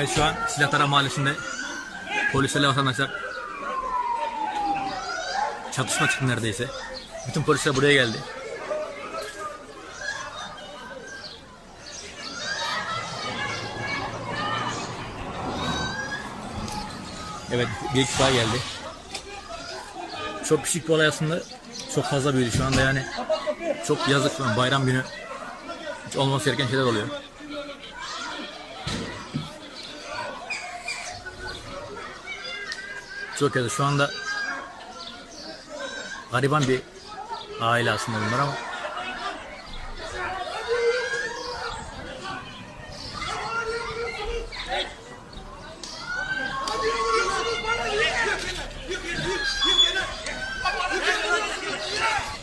Evet, şu an Silahtara Mahallesi'nde polislerle vatandaşlar çatışma çıktı neredeyse. Bütün polisler buraya geldi. Evet, bir ekip daha geldi. Çok küçük bir olay aslında, çok fazla büyüdü şu anda yani. Çok yazık şu an, bayram günü hiç olması gereken şeyler oluyor. Çok yazık şu anda, gariban bir aile aslında bunlar ama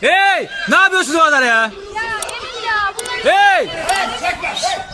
hey! Ne yapıyorsunuz o kadar ya? Ya Emin ya bunları... Hey! Çekme!